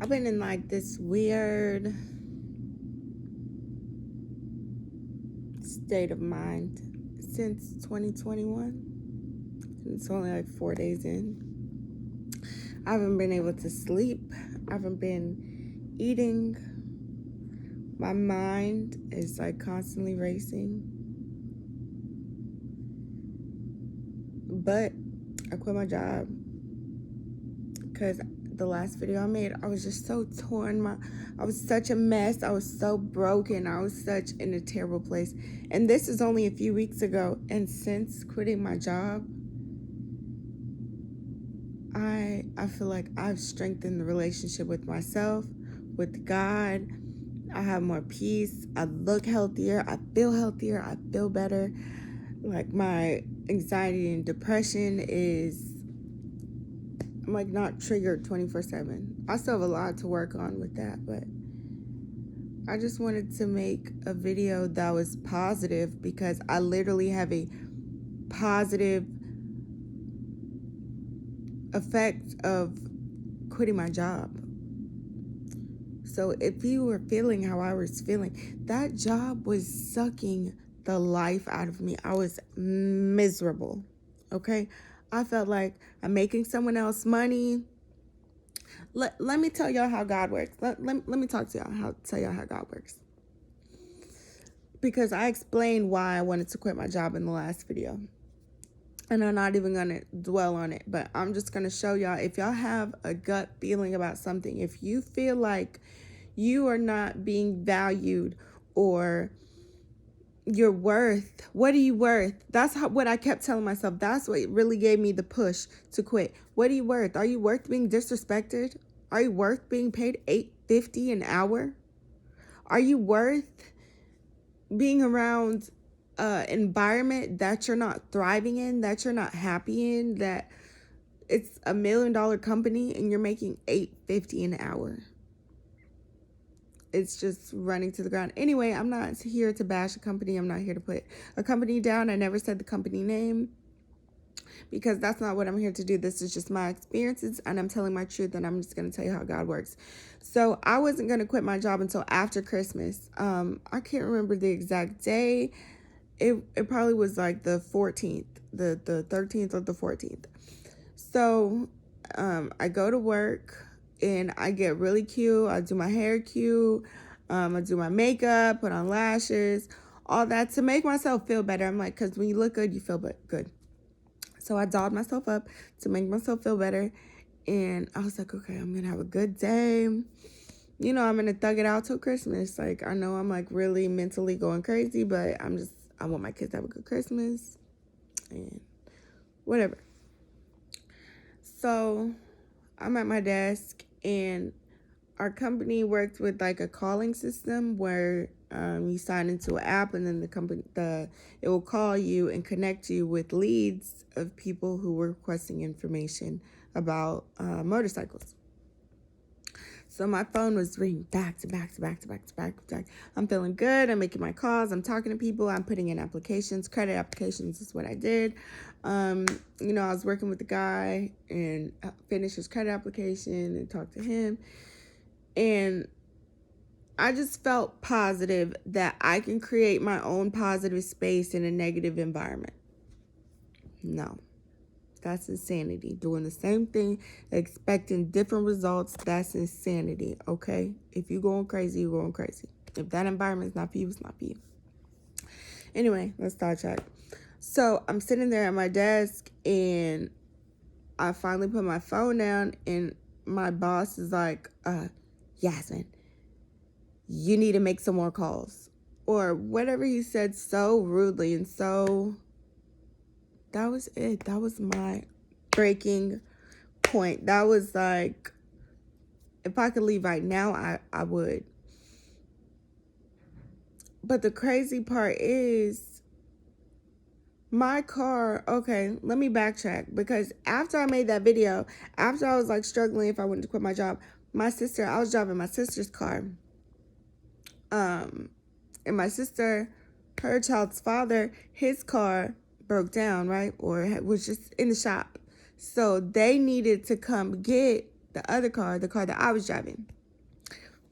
I've been in like this weird state of mind since 2021. It's only like 4 days in. I haven't been able to sleep. I haven't been eating. My mind is like constantly racing. But I quit my job because the last video I made, I was just so torn. I was such a mess. I was so broken. I was such in a terrible place. And this is only a few weeks ago. And since quitting my job, I feel like I've strengthened the relationship with myself, with God. I have more peace. I look healthier. I feel better. Like my anxiety and depression I'm like not triggered 24/7. I still have a lot to work on with that, but I just wanted to make a video that was positive because I literally have a positive effect of quitting my job. So if you were feeling how I was feeling, that job was sucking the life out of me. I was miserable. Okay? I felt like I'm making someone else money. Let me tell y'all how God works. Let me talk to y'all tell y'all how God works. Because I explained why I wanted to quit my job in the last video. And I'm not even going to dwell on it, but I'm just going to show y'all, if y'all have a gut feeling about something, if you feel like you are not being valued or your worth, what are you worth? That's what I kept telling myself. That's what really gave me the push to quit. What are you worth? Are you worth being disrespected? Are you worth being paid $8.50 an hour? Are you worth being around environment that you're not thriving in, that you're not happy in, that it's $1 million company and you're making $8.50 an hour? It's just running to the ground. Anyway, I'm not here to bash a company. I'm not here to put a company down. I never said the company name because that's not what I'm here to do. This is just my experiences and I'm telling my truth, and I'm just going to tell you how God works. So I wasn't going to quit my job until after Christmas. I can't remember the exact day. It probably was like the 14th, the 13th or the 14th. So I go to work and I get really cute. I do my hair cute. I do my makeup, put on lashes, all that to make myself feel better. I'm like, because when you look good, you feel good. So I dolled myself up to make myself feel better. And I was like, okay, I'm going to have a good day. You know, I'm going to thug it out till Christmas. Like, I know I'm like really mentally going crazy, but I want my kids to have a good Christmas and whatever. So I'm at my desk, and our company works with like a calling system where you sign into an app, and then it will call you and connect you with leads of people who were requesting information about motorcycles. So my phone was ringing back to back. I'm feeling good. I'm making my calls. I'm talking to people. I'm putting in applications. Credit applications is what I did. I was working with the guy and finished his credit application and talked to him. And I just felt positive that I can create my own positive space in a negative environment. No. That's insanity. Doing the same thing, expecting different results, that's insanity, okay? If you're going crazy, you're going crazy. If that environment's not for you, it's not for you. Anyway, let's start chat. So I'm sitting there at my desk, and I finally put my phone down, and my boss is like, Yasmin, you need to make some more calls. Or whatever he said so rudely and so... That was it. That was my breaking point. That was like, if I could leave right now, I would. But the crazy part is my car. Okay, let me backtrack, because after I made that video, after I was like struggling if I wanted to quit my job, I was driving my sister's car. And my sister, her child's father, his car broke down, right? Or was just in the shop. So they needed to come get the other car, the car that I was driving.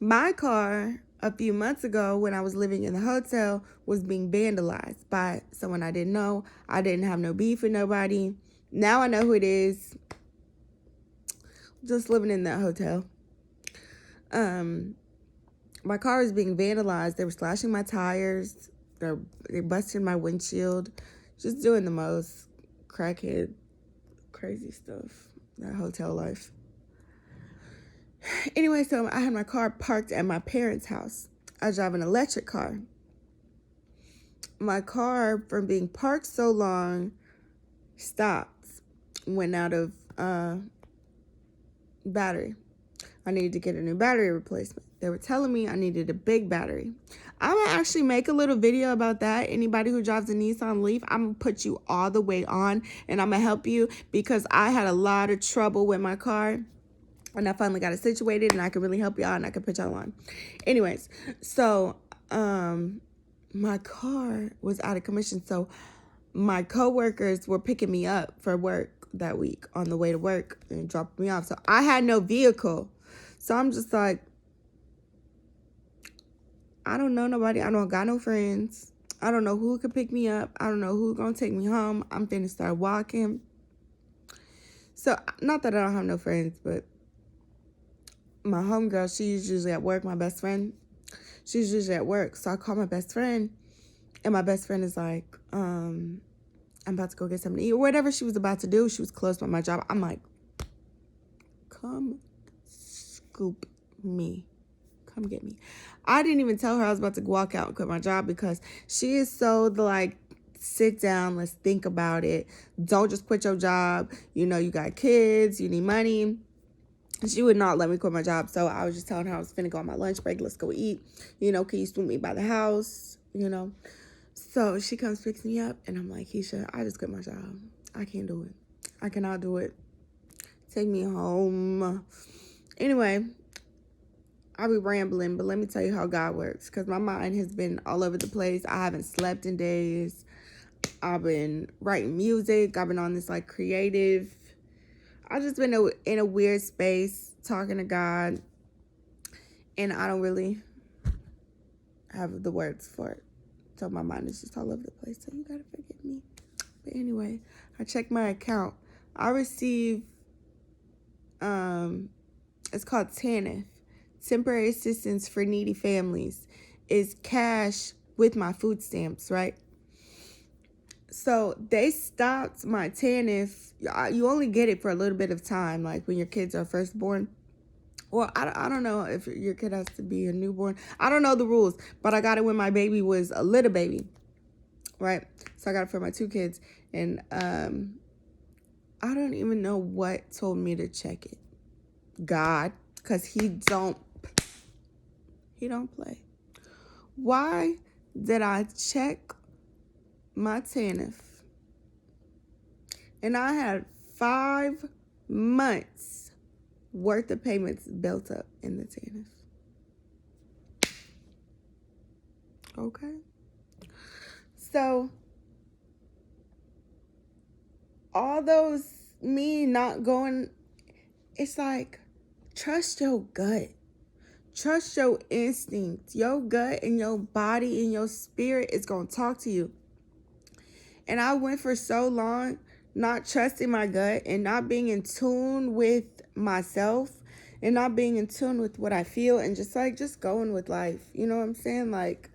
My car a few months ago when I was living in the hotel was being vandalized by someone I didn't know. I didn't have no beef with nobody. Now I know who it is. Just living in that hotel. My car was being vandalized. They were slashing my tires. They busted my windshield. Just doing the most crackhead, crazy stuff. That hotel life. Anyway, so I had my car parked at my parents' house. I drive an electric car. My car, from being parked so long, stopped. Went out of battery. I needed to get a new battery replacement. They were telling me I needed a big battery. I'm going to actually make a little video about that. Anybody who drives a Nissan Leaf, I'm going to put you all the way on and I'm going to help you because I had a lot of trouble with my car. And I finally got it situated and I can really help y'all and I can put y'all on. Anyways, so my car was out of commission. So my coworkers were picking me up for work that week on the way to work and dropping me off. So I had no vehicle. So I'm just like, I don't know nobody. I don't got no friends. I don't know who could pick me up. I don't know who's going to take me home. I'm finna start walking. So not that I don't have no friends, but my homegirl, she's usually at work. My best friend, she's usually at work. So I call my best friend and my best friend is like, I'm about to go get something to eat or whatever she was about to do. She was close by my job. I'm like, come scoop me. Come get me. I didn't even tell her I was about to walk out and quit my job because she is so like, sit down, let's think about it. Don't just quit your job. You know, you got kids, you need money. She would not let me quit my job. So I was just telling her I was finna go on my lunch break. Let's go eat. You know, can you swoop me by the house? You know. So she comes, picks me up, and I'm like, Keisha, I just quit my job. I can't do it. I cannot do it. Take me home. Anyway, I'll be rambling, but let me tell you how God works. Because my mind has been all over the place. I haven't slept in days. I've been writing music. I've been on this, like, creative. I've just been in a weird space talking to God. And I don't really have the words for it. So my mind is just all over the place. So you got to forgive me. But anyway, I checked my account. I receive, it's called TANF. Temporary Assistance for Needy Families. Is cash with my food stamps, right? So they stopped my TANF. You only get it for a little bit of time, like when your kids are first born. Well, I don't know if your kid has to be a newborn. I don't know the rules, but I got it when my baby was a little baby, right? So I got it for my two kids. And I don't even know what told me to check it. God, because he don't play. Why did I check my TANF? And I had 5 months worth of payments built up in the TANF. Okay. So all those me not going, it's like, trust your gut. Trust your instinct. Your gut and your body and your spirit is going to talk to you. And I went for so long not trusting my gut and not being in tune with myself and not being in tune with what I feel and just going with life. You know what I'm saying? Like,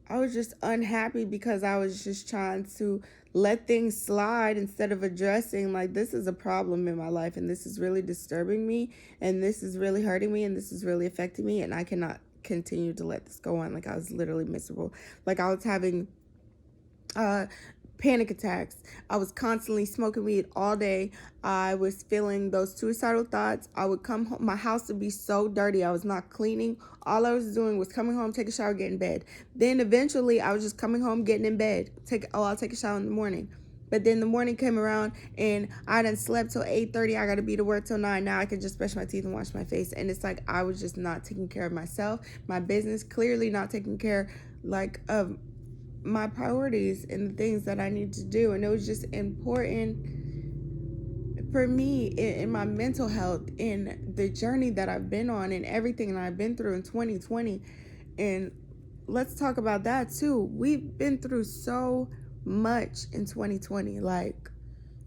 I was just unhappy because I was just trying to let things slide instead of addressing, like, this is a problem in my life and this is really disturbing me and this is really hurting me and this is really affecting me and I cannot continue to let this go on. Like, I was literally miserable. Like, I was having panic attacks. I was constantly smoking weed all day. I was feeling those suicidal thoughts. I would come home. My house would be so dirty. I was not cleaning. All I was doing was coming home, take a shower, get in bed. Then eventually I was just coming home, getting in bed. I'll take a shower in the morning. But then the morning came around and I done slept till 8:30. I got to be to work till 9. Now I can just brush my teeth and wash my face. And it's like I was just not taking care of myself, my business, clearly not taking care of my priorities and the things that I need to do. And it was just important for me, in my mental health, in the journey that I've been on, and everything that I've been through in 2020, and let's talk about that too. We've been through so much in 2020, like,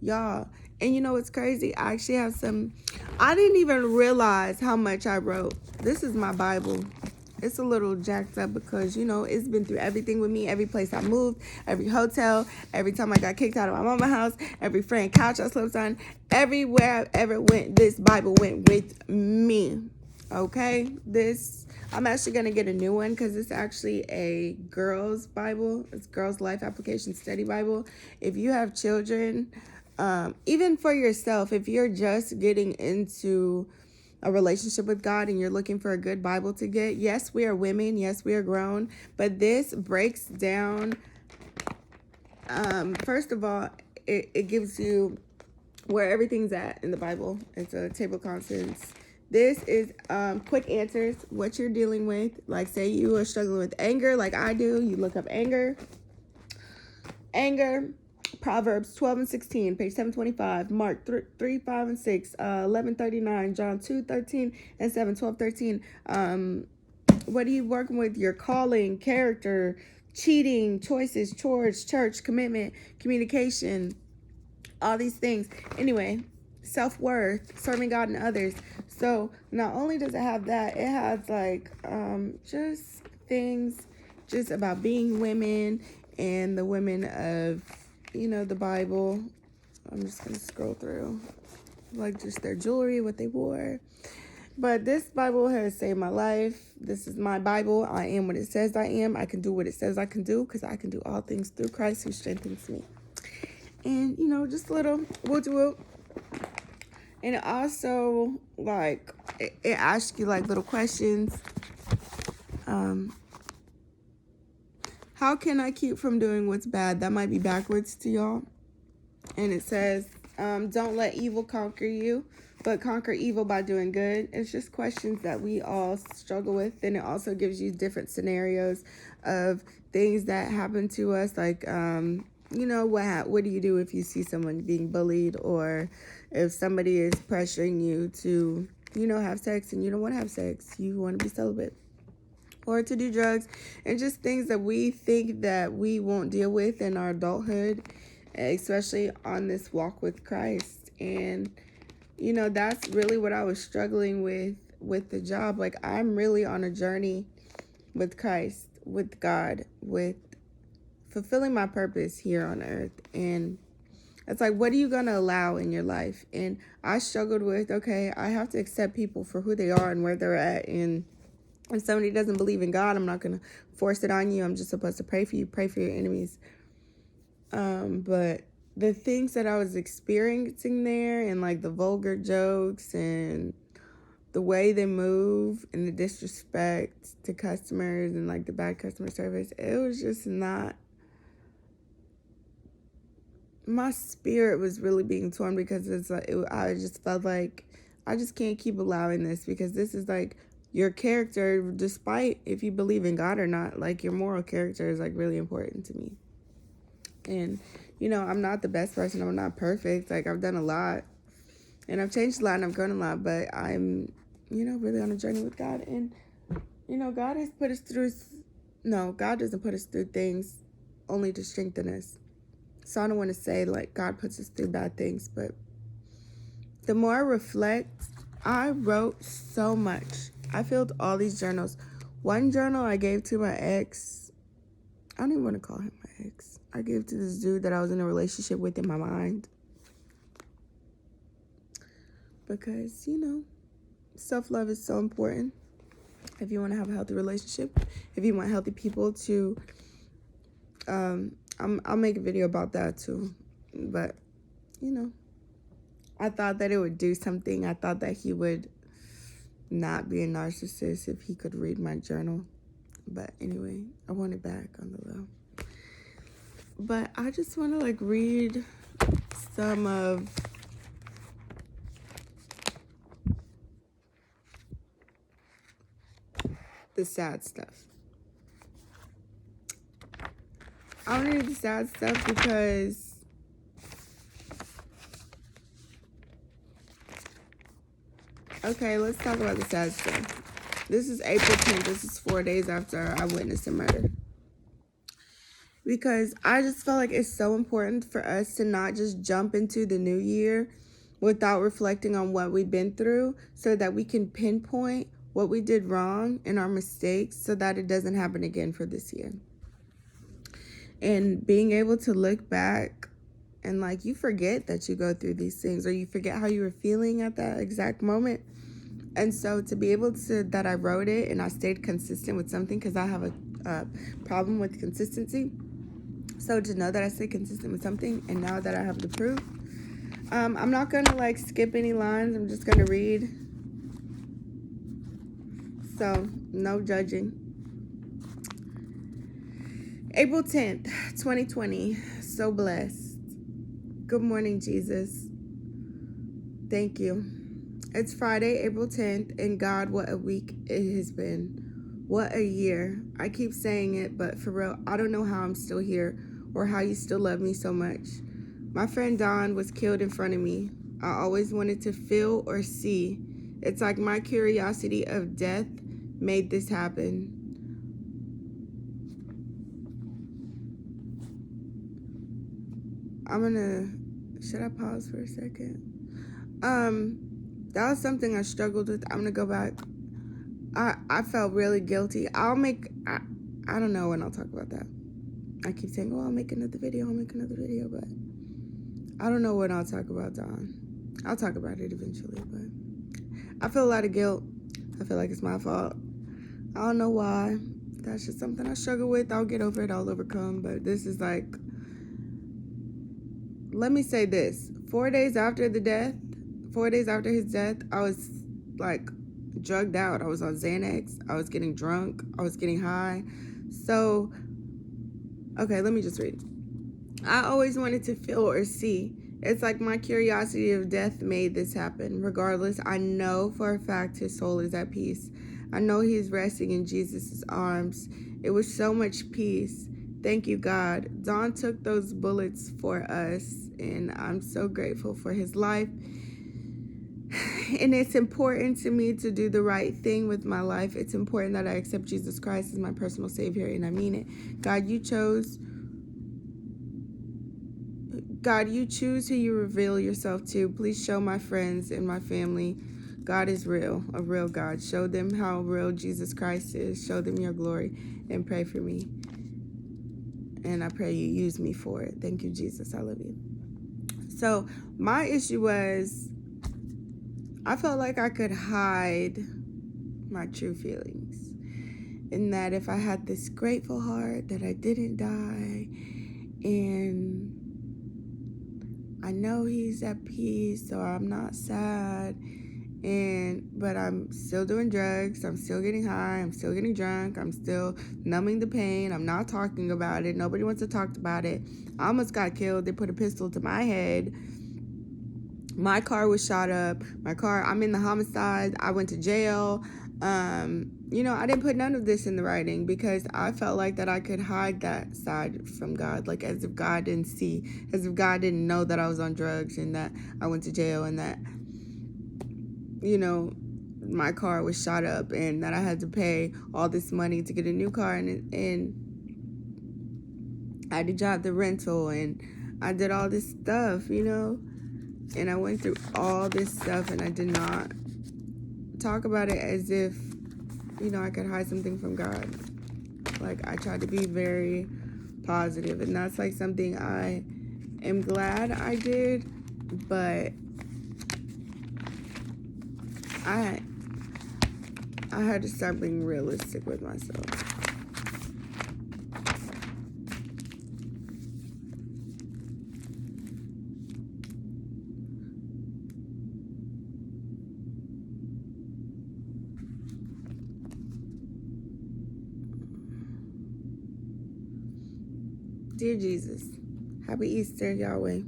y'all. And you know what's crazy? I actually have some, I didn't even realize how much I wrote. This is my Bible. It's a little jacked up because, you know, it's been through everything with me. Every place I moved, every hotel, every time I got kicked out of my mama's house, every friend couch I slept on, everywhere I ever went, this Bible went with me. Okay? I'm actually going to get a new one because it's actually a girl's Bible. It's Girls Life Application Study Bible. If you have children, even for yourself, if you're just getting into a relationship with God and you're looking for a good Bible to get, yes, we are women, yes, we are grown, but this breaks down, first of all, it gives you where everything's at in the Bible. It's a table of contents. This is quick answers, what you're dealing with. Like, say you are struggling with anger like I do, you look up anger, Proverbs 12 and 16, page 725, Mark 3, 5, and 6, 11:39, John 2, 13, and 7, 12, 13. What are you working with? Your calling, character, cheating, choices, chores, church, commitment, communication, all these things. Anyway, self-worth, serving God and others. So not only does it have that, it has like just things just about being women and the women of, you know, the Bible. I'm just gonna scroll through, like, just their jewelry, what they wore. But this Bible has saved my life. This is my Bible. I am what it says I am. I can do what it says I can do because I can do all things through Christ who strengthens me. And, you know, just a little whoop-de-whoop. And it also, like, it asks you, like, little questions. How can I keep from doing what's bad? That might be backwards to y'all. And it says, don't let evil conquer you, but conquer evil by doing good. It's just questions that we all struggle with. And it also gives you different scenarios of things that happen to us. Like, you know, what do you do if you see someone being bullied, or if somebody is pressuring you to, you know, have sex and you don't want to have sex, you want to be celibate, or to do drugs, and just things that we think that we won't deal with in our adulthood, especially on this walk with Christ. And, you know, that's really what I was struggling with the job. Like, I'm really on a journey with Christ, with God, with fulfilling my purpose here on earth. And it's like, what are you going to allow in your life? And I struggled with, okay, I have to accept people for who they are and where they're at. And if somebody doesn't believe in God, I'm not going to force it on you. I'm just supposed to pray for you, pray for your enemies. But the things that I was experiencing there, and like the vulgar jokes and the way they move and the disrespect to customers and like the bad customer service, it was just not, my spirit was really being torn, because I just felt like I just can't keep allowing this, because this is like your character, despite if you believe in God or not, like your moral character is like really important to me. And, you know, I'm not the best person. I'm not perfect. Like, I've done a lot and I've changed a lot and I've grown a lot, but I'm, you know, really on a journey with God. And, you know, God has put us through, no, God doesn't put us through things only to strengthen us. So I don't want to say like God puts us through bad things, but the more I reflect, I wrote so much. I filled all these journals. One journal I gave to my ex. I don't even want to call him my ex. I gave to this dude that I was in a relationship with in my mind. Because, you know, self-love is so important. If you want to have a healthy relationship, if you want healthy people to, I'll make a video about that too. But, you know, I thought that it would do something. I thought that he would not be a narcissist if he could read my journal. But anyway, I want it back on the low. But I just want to like read some of the sad stuff. I want to read the sad stuff because Okay, let's talk about the sad stuff. This is April 10th. This is 4 days after I witnessed a murder. Because I just felt like it's so important for us to not just jump into the new year without reflecting on what we've been through, so that we can pinpoint what we did wrong and our mistakes so that it doesn't happen again for this year. And being able to look back and like, you forget that you go through these things, or you forget how you were feeling at that exact moment. And so to be able to, that I wrote it and I stayed consistent with something, because I have a problem with consistency. So to know that I stayed consistent with something, and now that I have the proof, I'm not gonna like skip any lines. I'm just gonna read. So no judging. April 10th, 2020. So blessed. Good morning, Jesus. Thank you. It's Friday, April 10th, and God, what a week it has been. What a year. I keep saying it, but for real, I don't know how I'm still here or how you still love me so much. My friend Dawn was killed in front of me. I always wanted to feel or see. It's like my curiosity of death made this happen. Should I pause for a second? That was something I struggled with. I'm gonna go back. I felt really guilty. I don't know when I'll talk about that. I keep saying, oh, I'll make another video, but I don't know when I'll talk about Dawn. I'll talk about it eventually, but I feel a lot of guilt. I feel like it's my fault. I don't know why. That's just something I struggle with. I'll get over it, I'll overcome, but this is like, let me say this. 4 days after his death, I was like drugged out. I was on Xanax. I was getting drunk. I was getting high. So, okay, let me just read. I always wanted to feel or see. It's like my curiosity of death made this happen. Regardless, I know for a fact his soul is at peace. I know he's resting in Jesus' arms. It was so much peace. Thank you, God. Dawn took those bullets for us, and I'm so grateful for his life. And it's important to me to do the right thing with my life. It's important that I accept Jesus Christ as my personal Savior, and I mean it. God, you choose who you reveal yourself to. Please show my friends and my family God is real, a real God. Show them how real Jesus Christ is. Show them your glory, and pray for me. And I pray you use me for it. Thank you, Jesus. I love you. So my issue was, I felt like I could hide my true feelings. And that if I had this grateful heart that I didn't die, and I know he's at peace, so I'm not sad, but I'm still doing drugs, I'm still getting high, I'm still getting drunk, I'm still numbing the pain, I'm not talking about it, nobody wants to talk about it. I almost got killed. They put a pistol to my head. My car was shot up. I'm in the homicide. I went to jail. I didn't put none of this in the writing because I felt like that I could hide that side from God, like as if God didn't see, as if God didn't know that I was on drugs and that I went to jail and that, my car was shot up and that I had to pay all this money to get a new car, and I had to drive the rental, and I did all this stuff, and I went through all this stuff, and I did not talk about it as if, I could hide something from God. Like, I tried to be very positive, and that's like something I am glad I did, but I had to start being realistic with myself. Dear Jesus, happy Easter, Yahweh.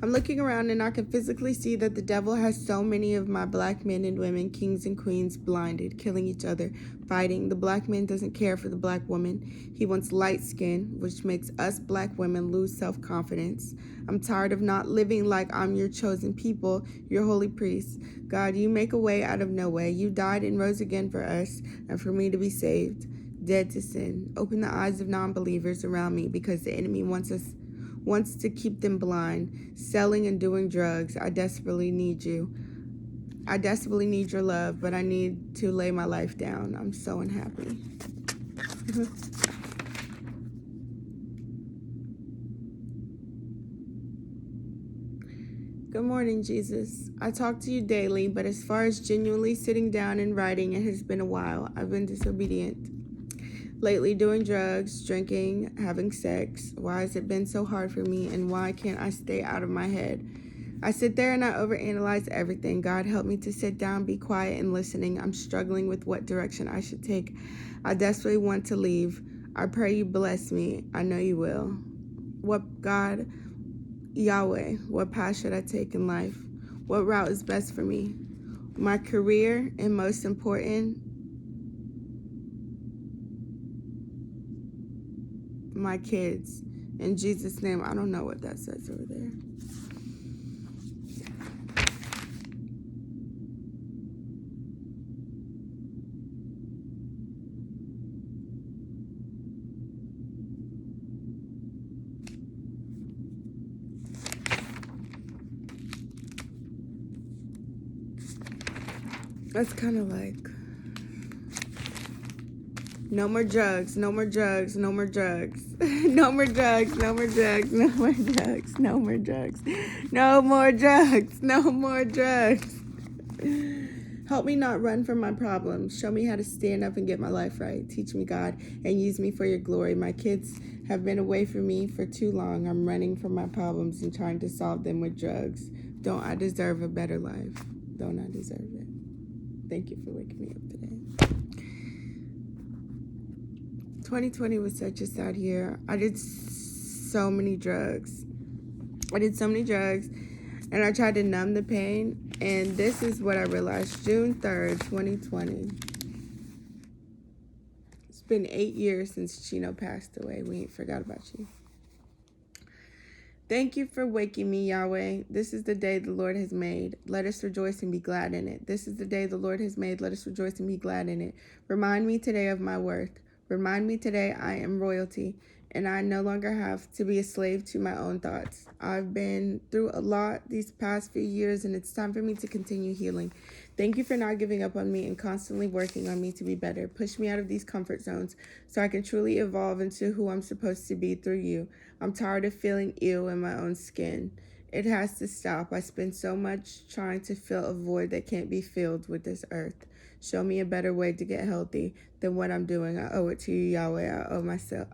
I'm looking around and I can physically see that the devil has so many of my black men and women, kings and queens, blinded, killing each other, fighting. The black man doesn't care for the black woman. He wants light skin, which makes us black women lose self-confidence. I'm tired of not living like I'm your chosen people, your holy priests. God, you make a way out of no way. You died and rose again for us and for me to be saved, dead to sin. Open the eyes of non-believers around me because the enemy wants to keep them blind, selling and doing drugs. I desperately need you. I desperately need your love, but I need to lay my life down. I'm so unhappy. Good morning, Jesus. I talk to you daily, but as far as genuinely sitting down and writing, it has been a while. I've been disobedient. Lately, doing drugs, drinking, having sex. Why has it been so hard for me, and why can't I stay out of my head? I sit there and I overanalyze everything. God, help me to sit down, be quiet, and listening. I'm struggling with what direction I should take. I desperately want to leave. I pray you bless me. I know you will. What, God, Yahweh, what path should I take in life? What route is best for me? My career, and most important, my kids. In Jesus' name. I don't know what that says over there. That's kind of like, no more drugs, no more drugs, no more drugs. No more drugs, no more drugs, no more drugs, no more drugs. No more drugs, no more drugs. Help me not run from my problems. Show me how to stand up and get my life right. Teach me, God, and use me for your glory. My kids have been away from me for too long. I'm running from my problems and trying to solve them with drugs. Don't I deserve a better life? Don't I deserve it? Thank you for waking me up today. 2020 was such a sad year. I did so many drugs. And I tried to numb the pain. And this is what I realized. June 3rd, 2020. It's been 8 years since Chino passed away. We ain't forgot about you. Thank you for waking me, Yahweh. This is the day the Lord has made. Let us rejoice and be glad in it. This is the day the Lord has made. Let us rejoice and be glad in it. Remind me today of my worth. Remind me today I am royalty, and I no longer have to be a slave to my own thoughts. I've been through a lot these past few years, and it's time for me to continue healing. Thank you for not giving up on me and constantly working on me to be better. Push me out of these comfort zones so I can truly evolve into who I'm supposed to be through you. I'm tired of feeling ill in my own skin. It has to stop. I spend so much trying to fill a void that can't be filled with this earth. Show me a better way to get healthy than what I'm doing. I owe it to you, Yahweh.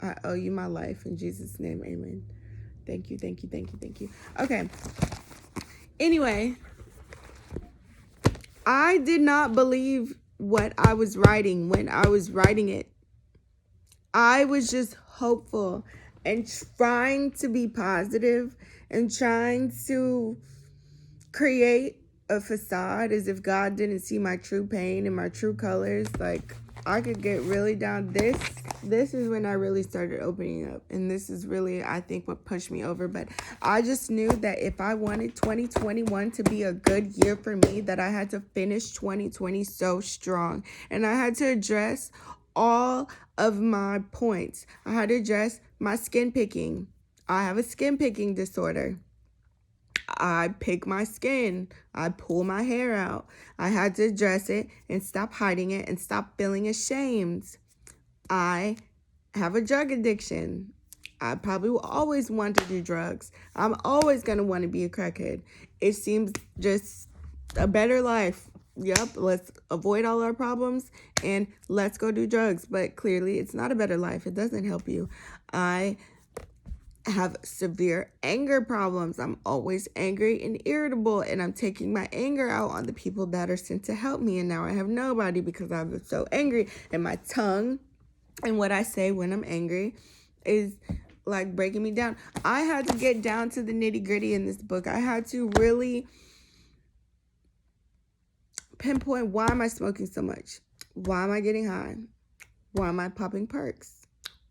I owe you my life. In Jesus' name, amen. Thank you, thank you, thank you, thank you. Okay. Anyway, I did not believe what I was writing when I was writing it. I was just hopeful and trying to be positive and trying to create a facade as if God didn't see my true pain and my true colors. Like, I could get really down. This is when I really started opening up, and this is really, I think, what pushed me over. But I just knew that if I wanted 2021 to be a good year for me, that I had to finish 2020 so strong, and I had to address all of my points. I had to address my skin picking. I have a skin picking disorder. I pick my skin. I pull my hair out. I had to address it and stop hiding it and stop feeling ashamed. I have a drug addiction. I probably will always want to do drugs. I'm always going to want to be a crackhead. It seems just a better life. Yep, let's avoid all our problems and let's go do drugs. But clearly, it's not a better life. It doesn't help you. I have severe anger problems. I'm always angry and irritable, and I'm taking my anger out on the people that are sent to help me, and now I have nobody because I'm so angry. And my tongue and what I say when I'm angry is like breaking me down. I had to get down to the nitty-gritty in this book. I had to really pinpoint, why am I smoking so much? Why am I getting high? Why am I popping perks?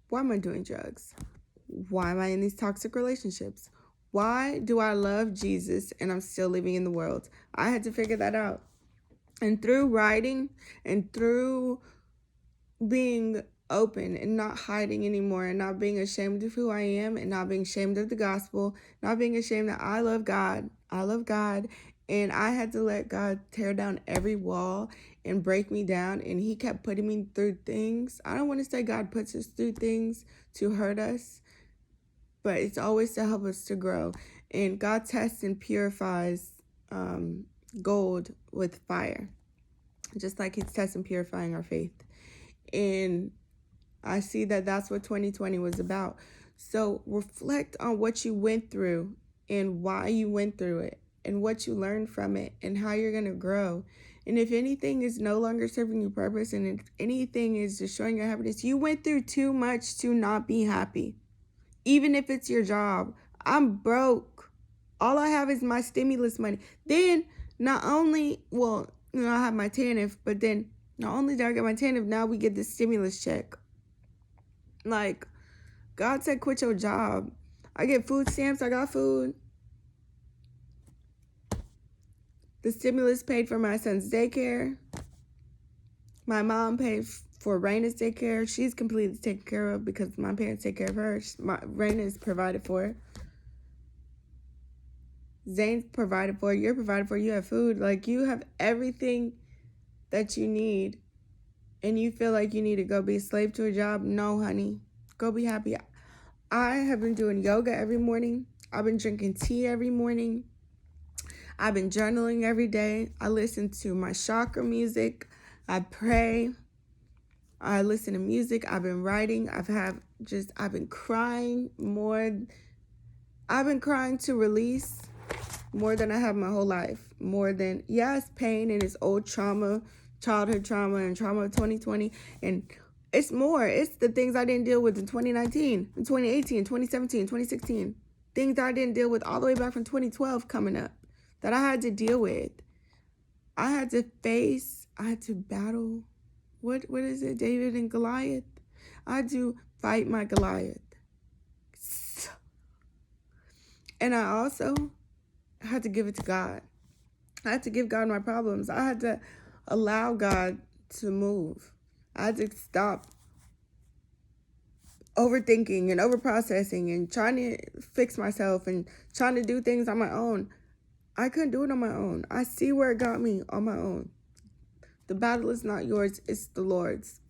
Why am I doing drugs? Why am I in these toxic relationships? Why do I love Jesus and I'm still living in the world? I had to figure that out. And through writing and through being open and not hiding anymore and not being ashamed of who I am and not being ashamed of the gospel, not being ashamed that I love God. I love God. And I had to let God tear down every wall and break me down. And he kept putting me through things. I don't want to say God puts us through things to hurt us, but it's always to help us to grow. And God tests and purifies gold with fire, just like he's testing and purifying our faith. And I see that that's what 2020 was about. So reflect on what you went through and why you went through it and what you learned from it and how you're going to grow. And if anything is no longer serving you purpose and if anything is destroying your happiness, you went through too much to not be happy. Even if it's your job. I'm broke. All I have is my stimulus money. Then not only, well, I have my TANF, but then not only do I get my TANF, now we get the stimulus check. Like, God said quit your job. I get food stamps. I got food. The stimulus paid for my son's daycare. My mom paid for Raina's daycare. She's completely taken care of because my parents take care of her. Raina is provided for. Zane's provided for. You're provided for. You have food. Like, you have everything that you need. And you feel like you need to go be a slave to a job? No, honey. Go be happy. I have been doing yoga every morning. I've been drinking tea every morning. I've been journaling every day. I listen to my chakra music. I pray. I listen to music. I've been writing. I've been crying more. I've been crying to release more than I have my whole life. More than, yes, pain and it's old trauma, childhood trauma and trauma of 2020. And it's more. It's the things I didn't deal with in 2019, in 2018, 2017, 2016. Things I didn't deal with all the way back from 2012 coming up that I had to deal with. I had to battle. What is it? David and Goliath? I had to fight my Goliath. And I also had to give it to God. I had to give God my problems. I had to allow God to move. I had to stop overthinking and overprocessing and trying to fix myself and trying to do things on my own. I couldn't do it on my own. I see where it got me on my own. The battle is not yours, it's the Lord's.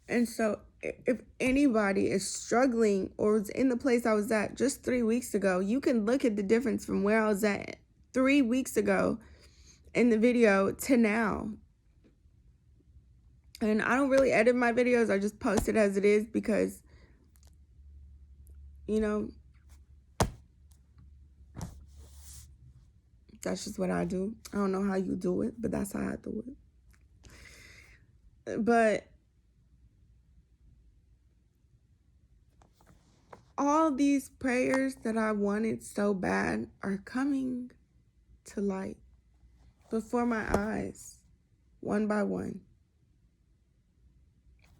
And so if anybody is struggling or is in the place I was at just 3 weeks ago, you can look at the difference from where I was at 3 weeks ago in the video to now. And I don't really edit my videos. I just post it as it is because, that's just what I do. I don't know how you do it, but that's how I do it. But all these prayers that I wanted so bad are coming to light before my eyes, one by one.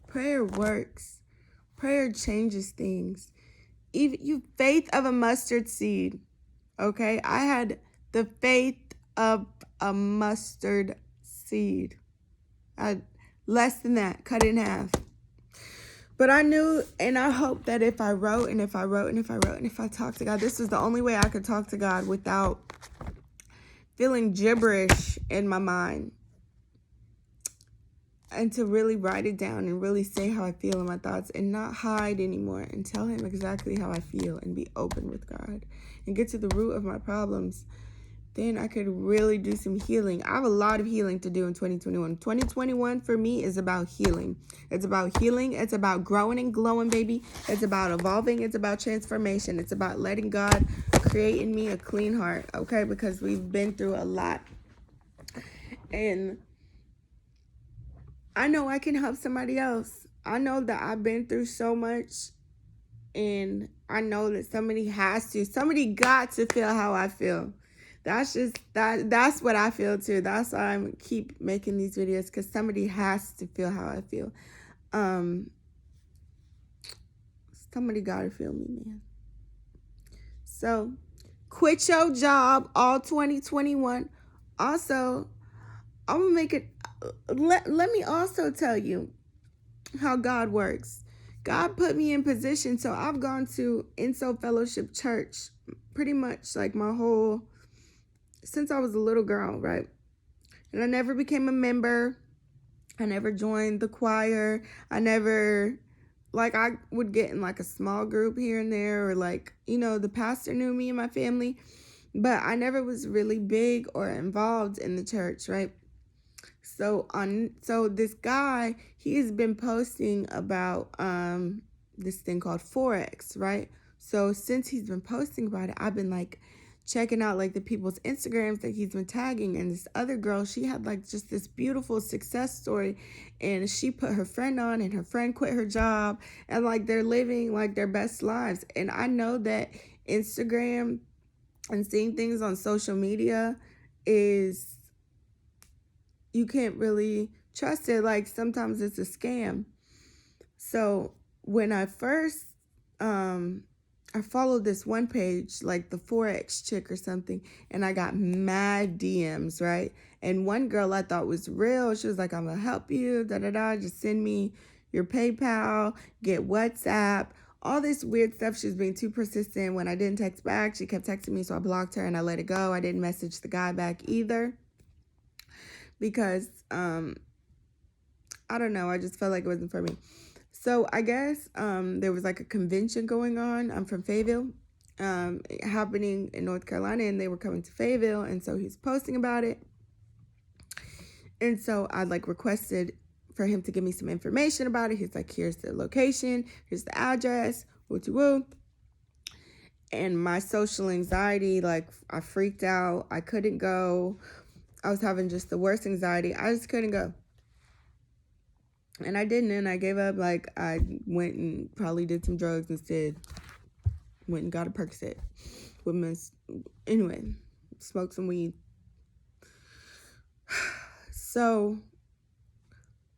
Prayer works. Prayer changes things. Even you, faith of a mustard seed. Okay, I had the faith of a mustard seed. Less than that, cut it in half. But I knew and I hoped that if I wrote and if I talked to God, this was the only way I could talk to God without feeling gibberish in my mind. And to really write it down and really say how I feel in my thoughts and not hide anymore and tell him exactly how I feel and be open with God and get to the root of my problems. Then I could really do some healing. I have a lot of healing to do in 2021. 2021 for me is about healing. It's about healing. It's about growing and glowing, baby. It's about evolving. It's about transformation. It's about letting God create in me a clean heart, okay? Because we've been through a lot. And I know I can help somebody else. I know that I've been through so much And I know that somebody got to feel how I feel. That's what I feel too. That's why I keep making these videos, because somebody has to feel how I feel. Somebody gotta feel me, man. So quit your job all 2021. Also, I'm gonna make it, let me also tell you how God works. God put me in position. So I've gone to Inso Fellowship Church pretty much like since I was a little girl, right? And I never became a member. I never joined the choir. I would get in like a small group here and there, or the pastor knew me and my family, but I never was really big or involved in the church, right? So this guy, he has been posting about this thing called Forex, right? So since he's been posting about it, I've been like checking out like the people's Instagrams that he's been tagging. And this other girl, she had like just this beautiful success story, and she put her friend on, and her friend quit her job, and like they're living like their best lives. And I know that Instagram and seeing things on social media is, you can't really trust it. Like sometimes it's a scam. So when I first I followed this one page, like the Forex chick or something, and I got mad DMs, right? And one girl I thought was real. She was like, I'm gonna help you, just send me your PayPal, get WhatsApp, all this weird stuff. She was being too persistent. When I didn't text back, she kept texting me, so I blocked her and I let it go. I didn't message the guy back either, because I don't know, I just felt like it wasn't for me. So I guess there was like a convention going on. I'm from Fayetteville, happening in North Carolina, and they were coming to Fayetteville, and so he's posting about it. And so I like requested for him to give me some information about it. He's like, here's the location, here's the address, woo. And my social anxiety, like I freaked out. I couldn't go. I was having just the worst anxiety. I just couldn't go. And I didn't, and I gave up. Like, I went and probably did some drugs instead. Went and got a Percocet. Anyway, smoked some weed. So,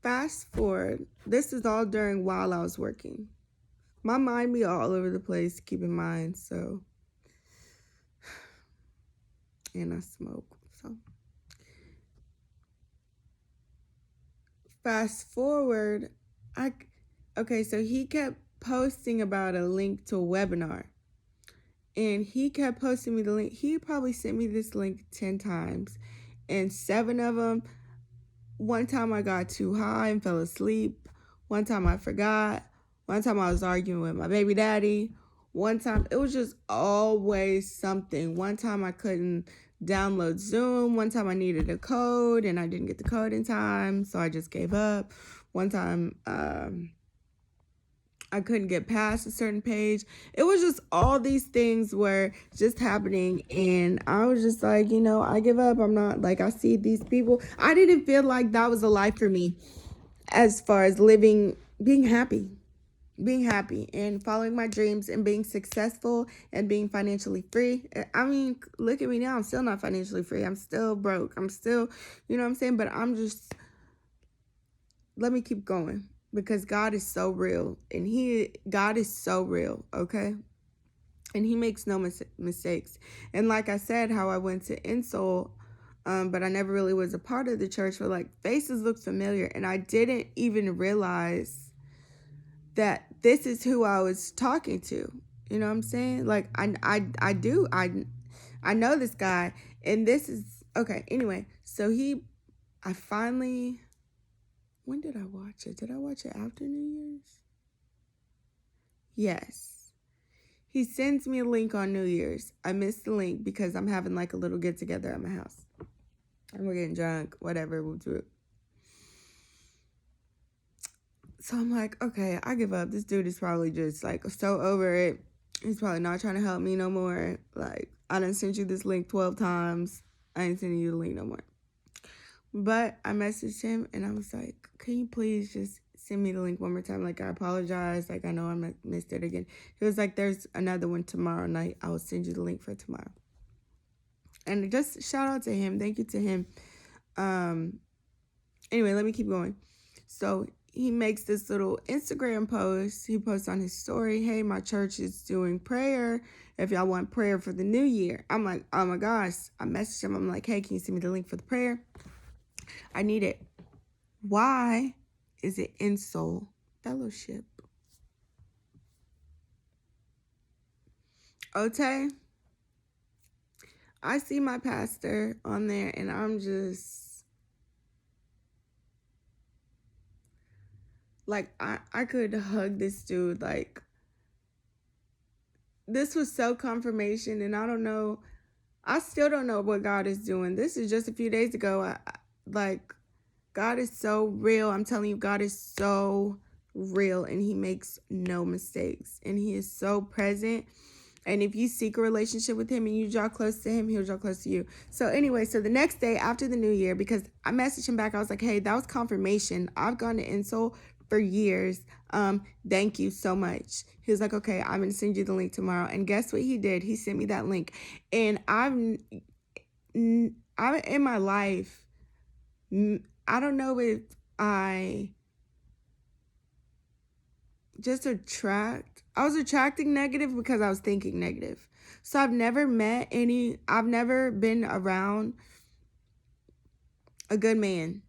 fast forward. This is all while I was working. My mind be all over the place, keep in mind, so. And I smoke, so. Fast forward, so he kept posting about a link to a webinar, and he kept posting me the link. He probably sent me this link 10 times, and 7 of them, one time I got too high and fell asleep. One time I forgot. One time I was arguing with my baby daddy. One time, it was just always something. One time I couldn't download Zoom. One time I needed a code and I didn't get the code in time, so I just gave up. One time I couldn't get past a certain page. It was just all these things were just happening, and I was just like, I give up. I'm not, like, I see these people. I didn't feel like that was a life for me, as far as being happy and following my dreams and being successful and being financially free. I mean, look at me now. I'm still not financially free. I'm still broke. I'm still, you know what I'm saying? But let me keep going, because God is so real, and God is so real, okay? And he makes no mistakes. And like I said, how I went to Inso, but I never really was a part of the church, but like faces look familiar, and I didn't even realize that this is who I was talking to. You know what I'm saying? Like I know this guy, and this is okay. Anyway, so I finally, when did I watch it? Did I watch it after New Year's? Yes. He sends me a link on New Year's. I missed the link because I'm having like a little get together at my house. And we're getting drunk, whatever, we'll do it. So I'm like, okay, I give up. This dude is probably just like so over it. He's probably not trying to help me no more. Like, I done sent you this link 12 times. I ain't sending you the link no more. But I messaged him and I was like, can you please just send me the link one more time. Like, I apologize. Like, I know I missed it again. He was like, there's another one tomorrow night. I will send you the link for tomorrow. And just shout out to him. Thank you to him. Anyway, let me keep going. So he makes this little Instagram post. He posts on his story, hey, my church is doing prayer. If y'all want prayer for the new year. I'm like, oh my gosh. I messaged him. I'm like, hey, can you send me the link for the prayer? I need it. Why is it in Soul Fellowship? Okay. I see my pastor on there and I'm just like, I could hug this dude. Like, this was so confirmation, and I don't know. I still don't know what God is doing. This is just a few days ago. Like, God is so real. I'm telling you, God is so real, and he makes no mistakes, and he is so present. And if you seek a relationship with him and you draw close to him, he'll draw close to you. So anyway, so the next day after the new year, because I messaged him back, I was like, hey, that was confirmation. I've gone to Insole for years. Thank you so much. He was like, okay, I'm going to send you the link tomorrow. And guess what he did? He sent me that link. And I'm in my life, I don't know if I was attracting negative because I was thinking negative. So I've never been around a good man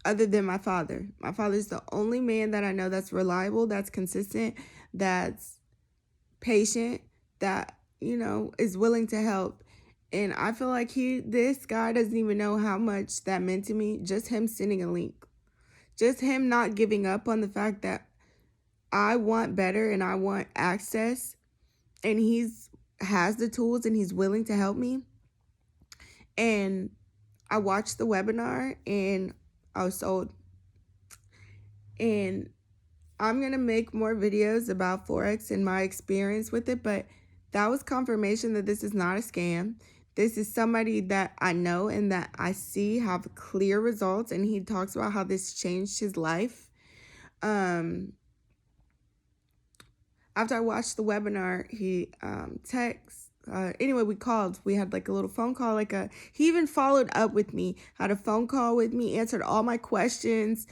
other than my father. My father's the only man that I know that's reliable, that's consistent, that's patient, that, is willing to help. And I feel like this guy doesn't even know how much that meant to me. Just him sending a link. Just him not giving up on the fact that I want better and I want access, and has the tools and he's willing to help me. And I watched the webinar and I was sold. And I'm going to make more videos about Forex and my experience with it, but that was confirmation that this is not a scam. This is somebody that I know and that I see have clear results, and he talks about how this changed his life. After I watched the webinar, he texts. Anyway, we called. We had like a little phone call. He even followed up with me, had a phone call with me, answered all my questions.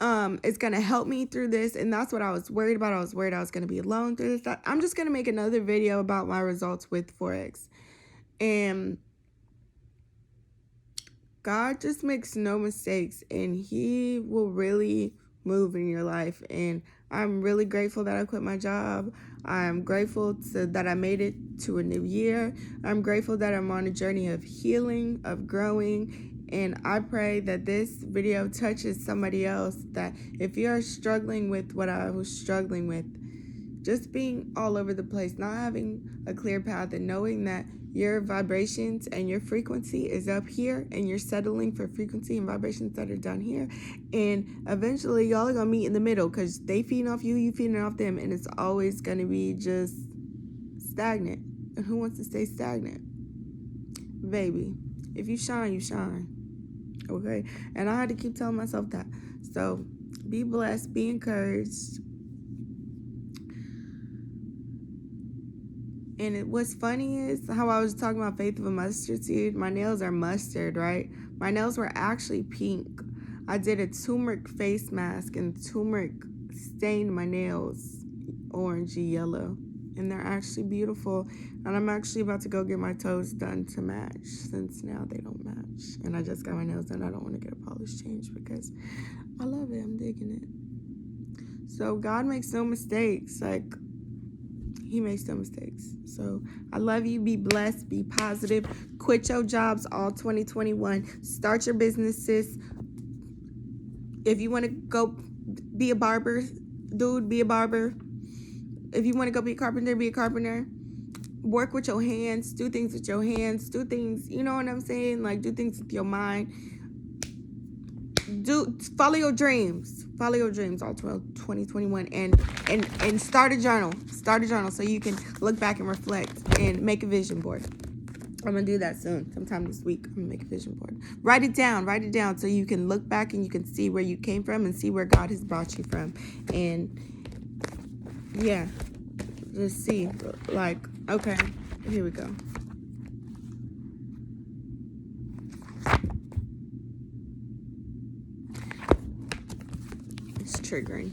It's going to help me through this. And that's what I was worried about. I was worried I was going to be alone through this. I'm just going to make another video about my results with Forex. And God just makes no mistakes, and he will really move in your life. And I'm really grateful that I quit my job. I'm grateful that I made it to a new year. I'm grateful that I'm on a journey of healing, of growing. And I pray that this video touches somebody else, that if you're struggling with what I was struggling with, just being all over the place, not having a clear path, and knowing that your vibrations and your frequency is up here, and you're settling for frequency and vibrations that are down here. And eventually y'all are going to meet in the middle, because they feeding off you, you feeding off them, and it's always going to be just stagnant. And who wants to stay stagnant? Baby, if you shine, you shine. Okay? And I had to keep telling myself that. So be blessed, be encouraged. And what's funny is how I was talking about faith of a mustard seed. My nails are mustard, right? My nails were actually pink. I did a turmeric face mask, and turmeric stained my nails orangey yellow. And they're actually beautiful. And I'm actually about to go get my toes done to match, since now they don't match. And I just got my nails done. I don't want to get a polish change because I love it. I'm digging it. So God makes no mistakes. He makes no mistakes. So I love you. Be blessed. Be positive. Quit your jobs all 2021. Start your businesses. If you want to go be a barber, dude, be a barber. If you want to go be a carpenter, be a carpenter. Work with your hands. Do things with your hands. Do things, you know what I'm saying? Do things with your mind. Follow your dreams. Follow your dreams all 2021, and start a journal. Start a journal so you can look back and reflect and make a vision board. I'm gonna do that soon, sometime this week. I'm gonna make a vision board. Write it down so you can look back and you can see where you came from and see where God has brought you from. And yeah, just see, like, okay, here we go. It's triggering.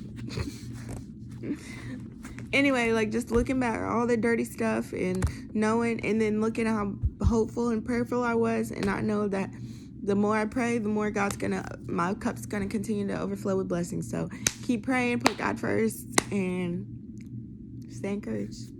Anyway, like, just looking back at all the dirty stuff and knowing, and then looking at how hopeful and prayerful I was, and I know that the more I pray, the more my cup's gonna continue to overflow with blessings. So keep praying, put God first, and stay encouraged.